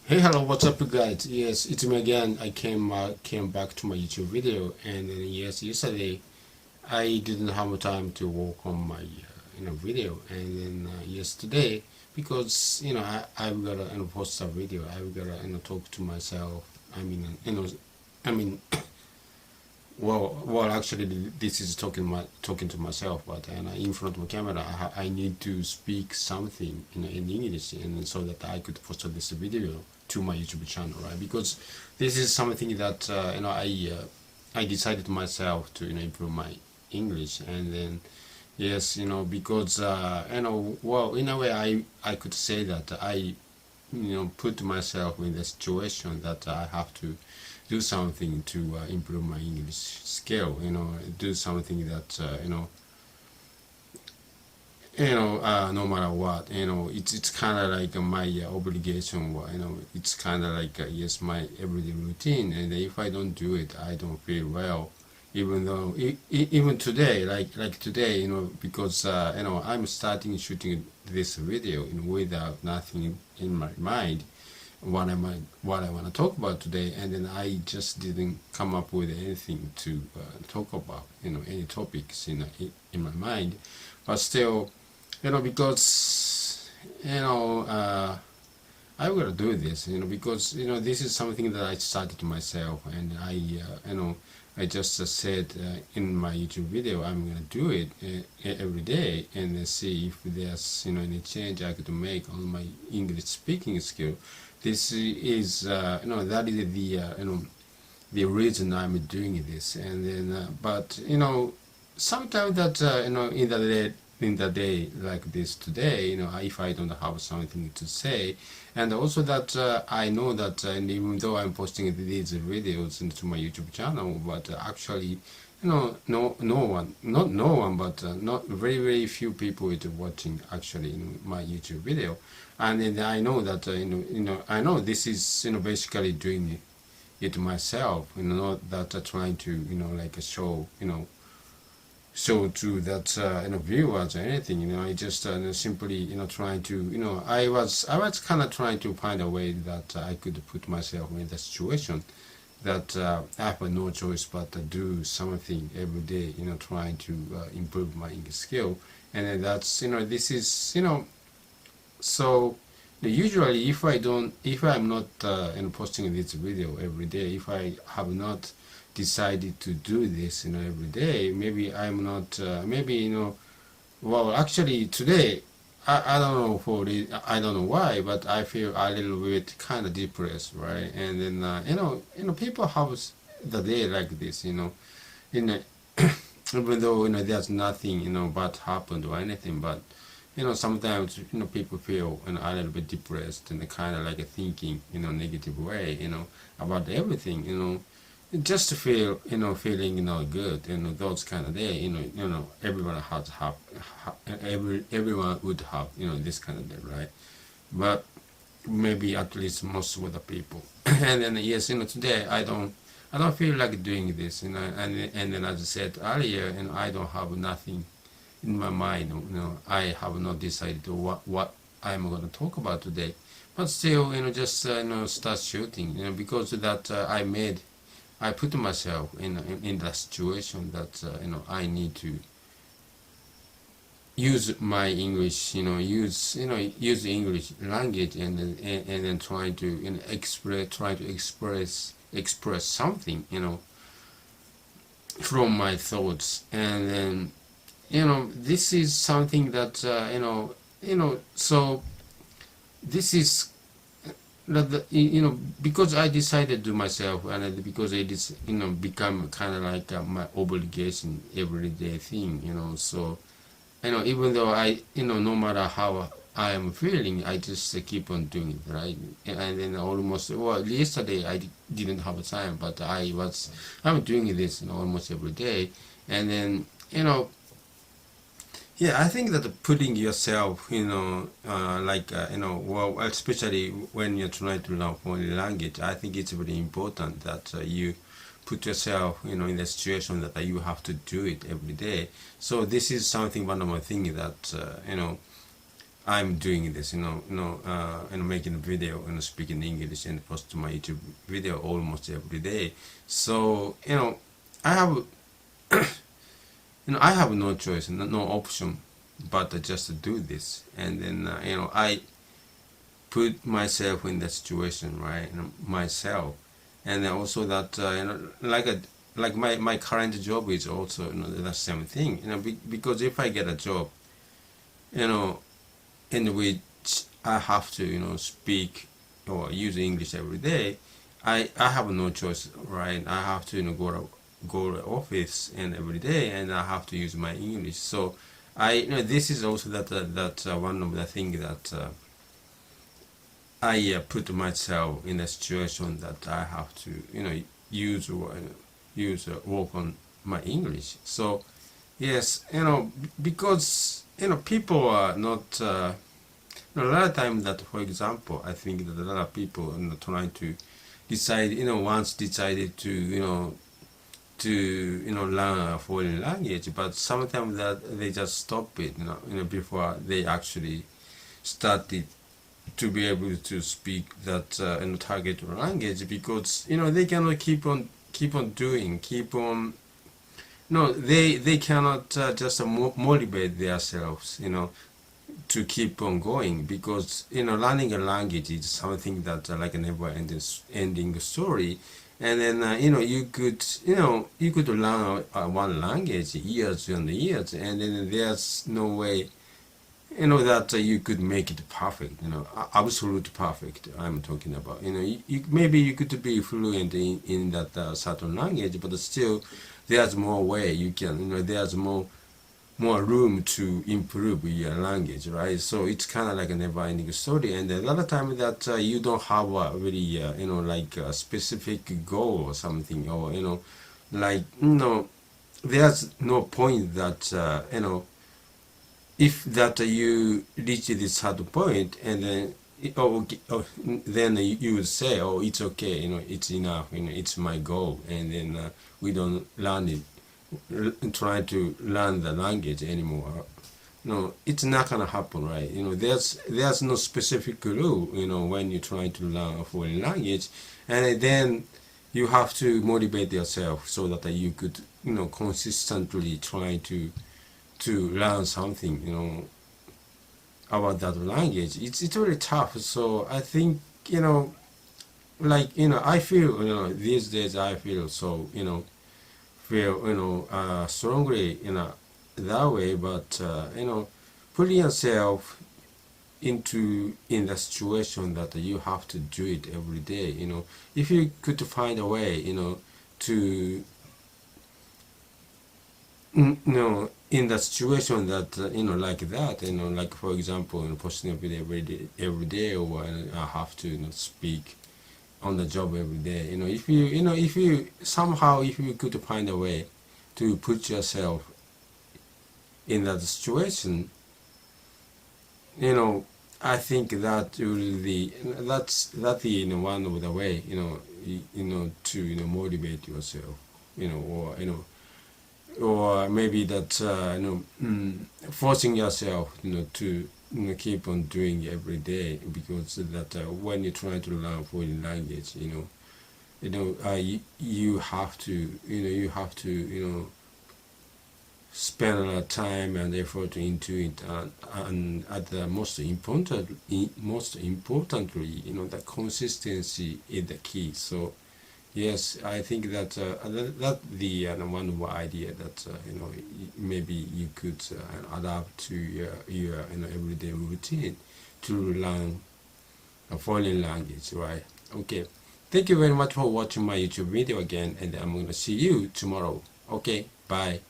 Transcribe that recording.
Hey, hello, what's up, guys? Yes, it's me again. I came back to my YouTube video, and yes, yesterday I didn't have time to work on my video, and then yesterday because I've got to post a video. I've got to talk to myself. I mean well, actually, this is talking to myself, but in front of the camera, I need to speak something in English, and so that I could post this video to my YouTube channel, right? Because this is something that I decided myself to improve my English, and then yes, because well, in a way, I could say that I put myself in the situation that I have to do something to improve my English skill, do something that no matter what, it's kind of like my obligation, it's kind of like yes, my everyday routine, and if I don't do it, I don't feel well. Even though even today, like today, because I'm starting shooting this video without nothing in my mind what I want to talk about today, and then I just didn't come up with anything to talk about, any topics in my mind, but still, because I will do this, because this is something that I started myself, and I just said in my YouTube video I'm gonna do it every day and see if there's any change I could make on my English speaking skill. This is that is the reason I'm doing this, and then but sometimes that in the day like this today, if I don't have something to say, and also that I know that and even though I'm posting these videos into my YouTube channel, but actually no one, but not very few people is watching actually my YouTube video, and then I know that I know this is basically doing it myself, not that trying to like show to that viewers or anything. I just simply trying to I was kind of trying to find a way that I could put myself in the situation that I have no choice but to do something every day, trying to improve my English skill. And then that's this is so usually if I'm not posting this video every day, if I have not decided to do this every day, maybe I'm not well, actually today I don't know I don't know why, but I feel a little bit kind of depressed, right? And then people have the day like this, even though there's nothing bad happened or anything, but sometimes people feel a little bit depressed and kind of like thinking negative way about everything, just to feel feeling good, those kind of day, everyone everyone would have this kind of day, right? But maybe at least most of the people and then yes, today I don't feel like doing this, and then as I said earlier, I don't have nothing in my mind, I have not decided what I'm going to talk about today, but still just start shooting, because that I put myself in that situation that I need to use my English, use the English language, and then trying to express something, from my thoughts, and then this is something that so this is because I decided to myself, and because it is become kind of like my obligation, everyday thing, so even though I no matter how I am feeling, I just keep on doing it, right? And then almost, well, yesterday I didn't have time, but I'm doing this almost every day, and then yeah, I think that putting yourself, well, especially when you're trying to learn foreign language, I think it's very important that you put yourself, in the situation that you have to do it every day. So this is something, one of my things that, I'm doing this, making a video, speaking English and post my YouTube video almost every day. So, I have, I have no choice, no option, but just to do this. And then, I put myself in that situation, right? Myself, and then also that, like my current job is also, the same thing, because if I get a job, in which I have to, speak or use English every day, I have no choice, right? I have to, go to office and every day, and I have to use my English. So this is also that one of the things that I put myself in a situation that I have to, use work on my English. So yes, because people are not. A lot of times that, for example, I think that a lot of people trying to decide, once decided to, learn a foreign language, but sometimes that they just stop it, before they actually started to be able to speak that target language, because they cannot keep on doing, they cannot just motivate themselves, to keep on going, because learning a language is something that like a never ending story. And then you could learn one language years and years, and then there's no way that you could make it perfect, absolute perfect. I'm talking about, maybe you could be fluent in that certain language, but still there's more way you can, there's more room to improve your language, right? So it's kind of like a never-ending story, and a lot of times that you don't have a really, like a specific goal or something, or there's no point that if that you reach this certain point, and then then you would say, oh, it's okay, it's enough, it's my goal, and then we don't learn it. Try to learn the language anymore. No, it's not gonna happen, right? There's no specific rule, when you try to learn a foreign language, and then you have to motivate yourself so that you could, consistently try to learn something, about that language. It's really tough. So I think, I feel, these days I feel so, feel strongly that way, but putting yourself in the situation that you have to do it every day, if you could find a way, to in the situation that like that, like for example, posting a video every day, or I have to speak on the job every day. If you somehow, if you could find a way to put yourself in that situation, I think that will be that's one of the way, to motivate yourself, or maybe that forcing yourself, to keep on doing every day, because that when you try to learn foreign language, you have to spend a lot of time and effort into it, and at the most importantly, the consistency is the key. So yes, I think that that the one more idea that maybe you could adapt to your everyday routine to learn a foreign language, right? Okay, thank you very much for watching my YouTube video again, and I'm gonna see you tomorrow. Okay, bye.